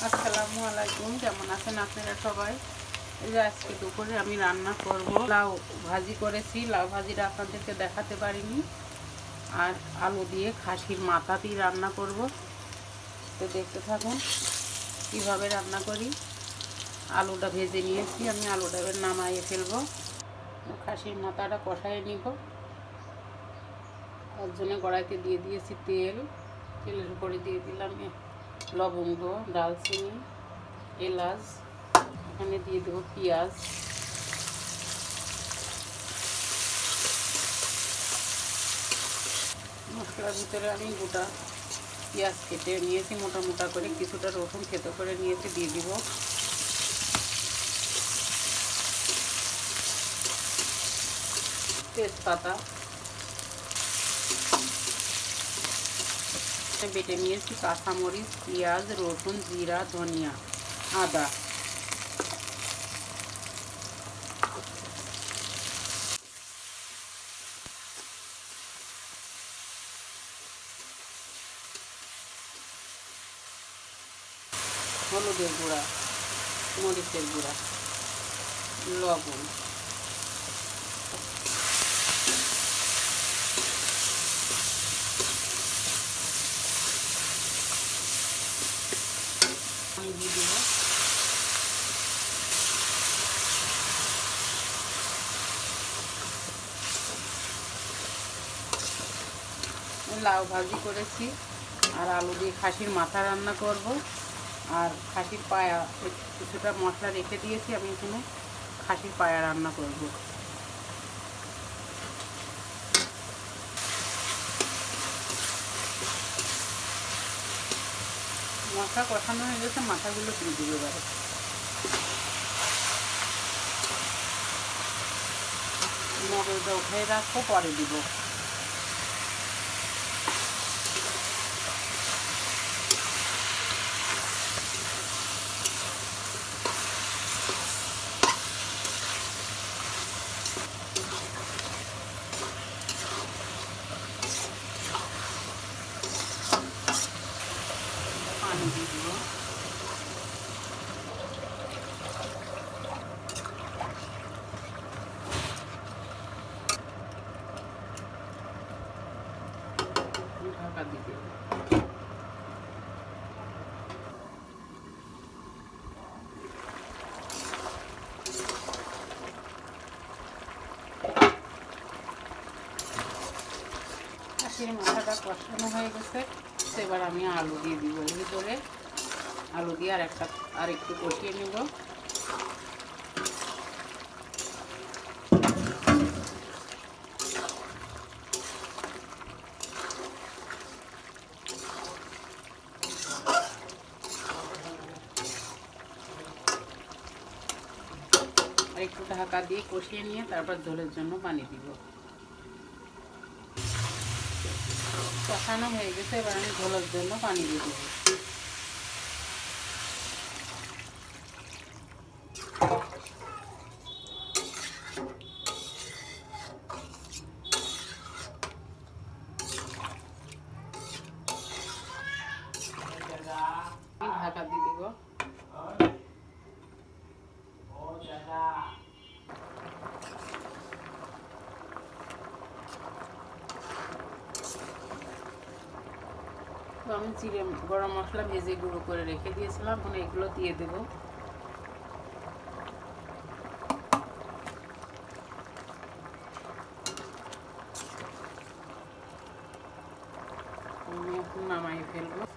আসসালামু আলাইকুম, কেমন আছেন আপনারা সবাই? এই যে আজকে দুপুরে আমি রান্না করব, লাউ ভাজি করেছি। লাউ ভাজিটা আপনাদেরকে দেখাতে পারিনি। আর আলু দিয়ে খাসির মাথা দিয়ে রান্না করব। তো দেখতে থাকুন কীভাবে রান্না করি। আলুটা ভেজে নিয়েছি, আমি আলুটা এবার নামাইয়ে ফেলবো। খাসির মাথাটা কষায় নিব। তার জন্য কড়াইতে দিয়ে দিয়েছি তেলের উপরে দিয়ে দিলাম লবঙ্গ, দারচিনি, এলাচ, এখানে দিয়ে দেবো পেঁয়াজ, মশলার ভিতরে আমি গোটা পেঁয়াজ কেটে নিয়েছি মোটা মোটা করে, কিছুটা রসুন থেতো করে নিয়েছি, দিয়ে দিব। তেজপাতা বেটে নিয়েছি, কাঁচামরিচ, পেঁয়াজ, রসুন, জিরা, ধনিয়া, আদা। হলুদের গুঁড়া, মরিচের গুঁড়া, লবণ, আমি দিয়ে দেব। লাউ ভাজি করেছি আর আলু দিয়ে খাসির মাথা রান্না করব। আর খাসির পায়া কিছুটা মশলা রেখে দিয়েছি, আমি এখানে খাসির পায়া রান্না করব। মশলা কষানো হয়ে গেছে, মাথাগুলো দিয়ে দেবো এবারে। মগজটা উঠে রাখবো, পরে দিব। পানি দিয়ে দিব। ঢাকা দিয়ে দেব। খাসির মাথাটা কষানো হয়ে গেছে, এবার আমি আলু দিয়ে দিব এর ভিতরে। আলু দিয়ে আর একটু কষিয়ে নেব। আর একটু ঢাকা দিয়ে কষিয়ে নিয়ে তারপর ঝোলের জন্য পানি দিব। কষানো হয়ে গেছে, এবার আমি ঝোলের জন্য পানি দিয়ে দেবো। ঢাকা দিয়ে দেবো। তো আমি জিরে গরম মশলা ভেজে গুঁড়ো করে রেখে দিয়েছিলাম, এখন এগুলো দিয়ে দেব। আমি এখন নামাই ফেলবো।